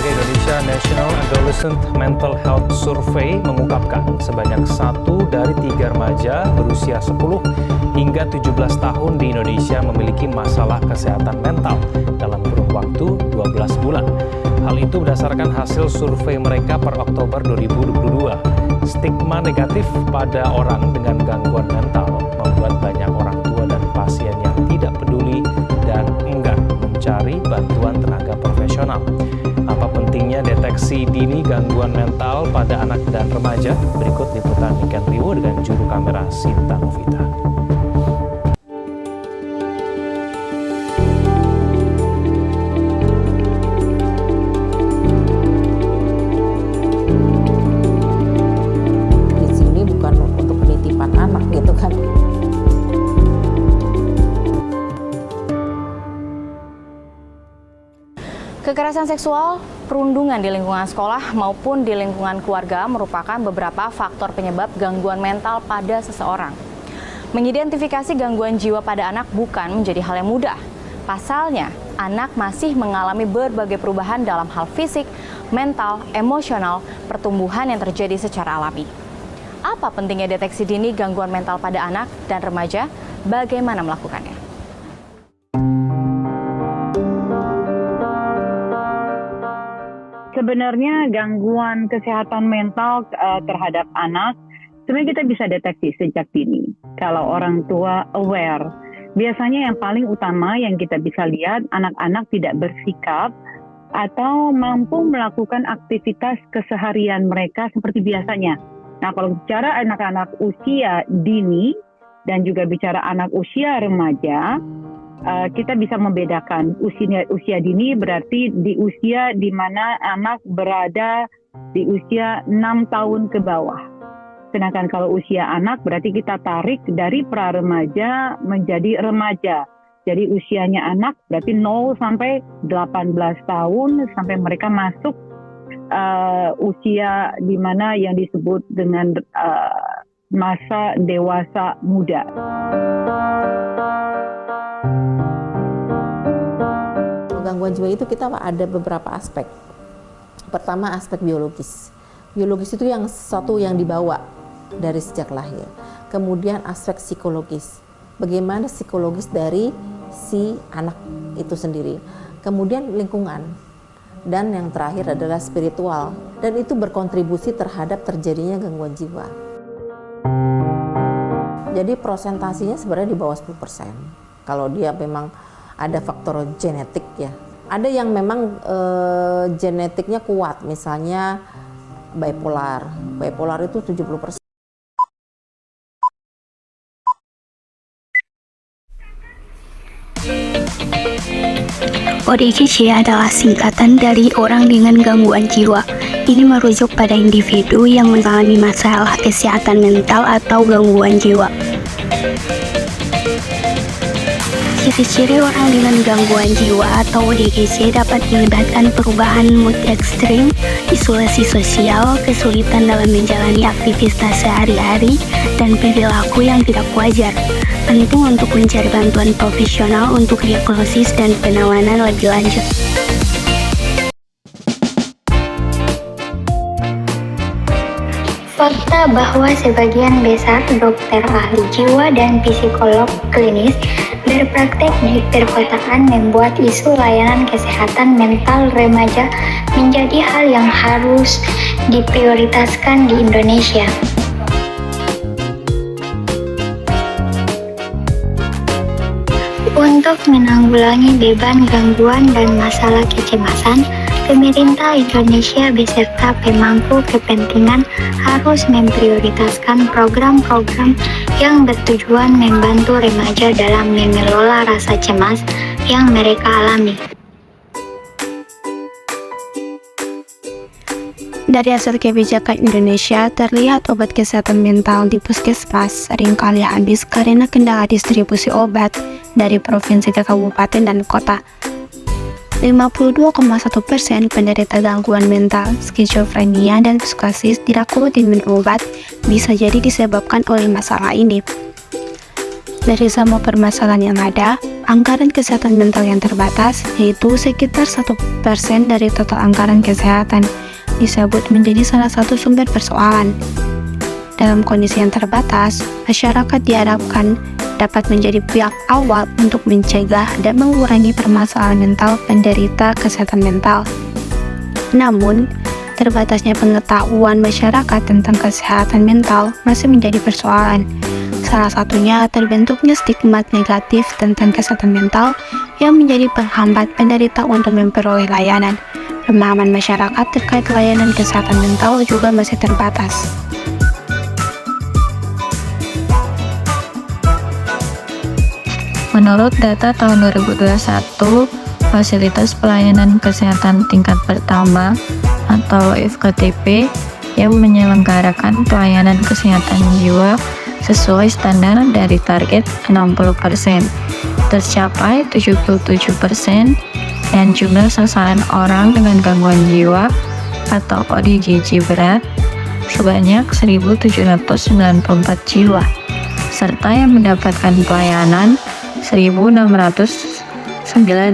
Lembaga Indonesia National Adolescent Mental Health Survey mengungkapkan sebanyak 1 dari 3 remaja berusia 10 hingga 17 tahun di Indonesia memiliki masalah kesehatan mental dalam kurun waktu 12 bulan. Hal itu berdasarkan hasil survei mereka per Oktober 2022. Stigma negatif pada orang dengan gangguan mental membuat banyak orang tua dan pasien yang tidak peduli dan enggan mencari bantuan tenaga profesional. Apa pentingnya deteksi dini gangguan mental pada anak dan remaja? Berikut liputan Niken Riwo dengan juru kamera Sinta Novita. Di sini bukan untuk penitipan anak gitu kan. Kekerasan seksual, perundungan di lingkungan sekolah maupun di lingkungan keluarga merupakan beberapa faktor penyebab gangguan mental pada seseorang. Mengidentifikasi gangguan jiwa pada anak bukan menjadi hal yang mudah. Pasalnya, anak masih mengalami berbagai perubahan dalam hal fisik, mental, emosional, pertumbuhan yang terjadi secara alami. Apa pentingnya deteksi dini gangguan mental pada anak dan remaja? Bagaimana melakukannya? Sebenarnya gangguan kesehatan mental terhadap anak sebenarnya kita bisa deteksi sejak dini. Kalau orang tua aware, biasanya yang paling utama yang kita bisa lihat anak-anak tidak bersikap atau mampu melakukan aktivitas keseharian mereka seperti biasanya. Nah, kalau bicara anak-anak usia dini dan juga bicara anak usia remaja, kita bisa membedakan usia dini berarti di usia di mana anak berada di usia 6 tahun ke bawah. Sedangkan kalau usia anak berarti kita tarik dari pra-remaja menjadi remaja. Jadi usianya anak berarti 0 sampai 18 tahun sampai mereka masuk usia di mana yang disebut dengan masa dewasa muda. Gangguan jiwa itu kita ada beberapa aspek. Pertama, aspek biologis. Biologis itu yang sesuatu yang dibawa dari sejak lahir. Kemudian aspek psikologis. Bagaimana psikologis dari si anak itu sendiri. Kemudian lingkungan. Dan yang terakhir adalah spiritual. Dan itu berkontribusi terhadap terjadinya gangguan jiwa. Jadi prosentasinya sebenarnya di bawah 10%. Kalau dia memang ada faktor genetik ya. Ada yang memang genetiknya kuat, misalnya bipolar. Bipolar itu 70%. ODGJ adalah singkatan dari orang dengan gangguan jiwa. Ini merujuk pada individu yang mengalami masalah kesehatan mental atau gangguan jiwa. Ciri-ciri orang dengan gangguan jiwa atau ODGJ dapat melibatkan perubahan mood ekstrim, isolasi sosial, kesulitan dalam menjalani aktivitas sehari-hari, dan perilaku yang tidak wajar. Penting untuk mencari bantuan profesional untuk diagnosis dan penanganan lebih lanjut. Fakta bahwa sebagian besar dokter ahli jiwa dan psikolog klinis berpraktek di perkotaan membuat isu layanan kesehatan mental remaja menjadi hal yang harus diprioritaskan di Indonesia. Untuk menanggulangi beban gangguan dan masalah kecemasan, pemerintah Indonesia beserta pemangku kepentingan harus memprioritaskan program-program yang bertujuan membantu remaja dalam mengelola rasa cemas yang mereka alami. Dari hasil kebijakan Indonesia, terlihat obat kesehatan mental di puskesmas seringkali habis karena kendala distribusi obat dari provinsi ke kabupaten dan kota. 52,1% penderita gangguan mental, skizofrenia, dan psikosis tidak rutin minum obat bisa jadi disebabkan oleh masalah ini. Dari semua permasalahan yang ada, anggaran kesehatan mental yang terbatas, yaitu sekitar 1% dari total anggaran kesehatan, disebut menjadi salah satu sumber persoalan. Dalam kondisi yang terbatas, masyarakat diharapkan dapat menjadi pihak awal untuk mencegah dan mengurangi permasalahan mental penderita kesehatan mental. Namun, terbatasnya pengetahuan masyarakat tentang kesehatan mental masih menjadi persoalan. Salah satunya terbentuknya stigma negatif tentang kesehatan mental yang menjadi penghambat penderita untuk memperoleh layanan. Pemahaman masyarakat terkait layanan kesehatan mental juga masih terbatas. Menurut data tahun 2021, fasilitas pelayanan kesehatan tingkat pertama atau FKTP yang menyelenggarakan pelayanan kesehatan jiwa sesuai standar dari target 60%, tercapai 77%, dan jumlah sasaran orang dengan gangguan jiwa atau ODGJ berat sebanyak 1.794 jiwa, serta yang mendapatkan pelayanan 1.609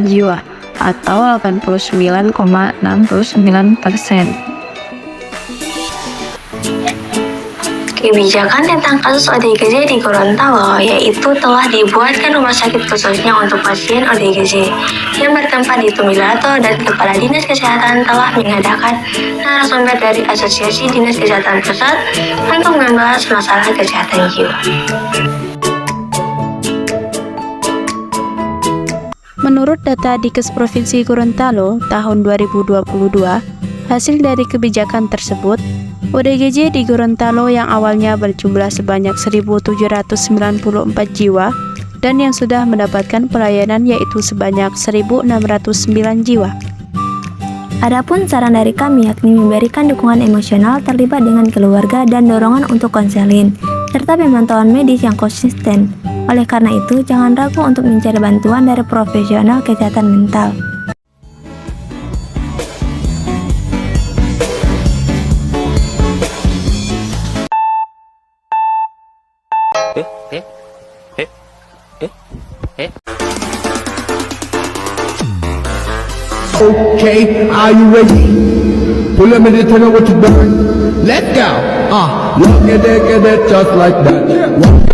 jiwa atau 89,69%. Kebijakan tentang kasus ODGJ di Gorontalo yaitu telah dibuatkan rumah sakit khususnya untuk pasien ODGJ yang bertempat di Tumilato, dan Kepala Dinas Kesehatan telah mengadakan narasumber dari Asosiasi Dinas Kesehatan Pusat untuk membahas masalah kesehatan jiwa. Menurut data Dikes Provinsi Gorontalo tahun 2022, hasil dari kebijakan tersebut, ODGJ di Gorontalo yang awalnya berjumlah sebanyak 1.794 jiwa dan yang sudah mendapatkan pelayanan yaitu sebanyak 1.609 jiwa. Adapun saran dari kami yakni memberikan dukungan emosional terlibat dengan keluarga dan dorongan untuk konseling, serta pemantauan medis yang konsisten. Oleh karena itu, jangan ragu untuk mencari bantuan dari profesional kesehatan mental. Okay, are you ready? Pull up and tell me what you doing. Let's go. Walk it, just like that. Walk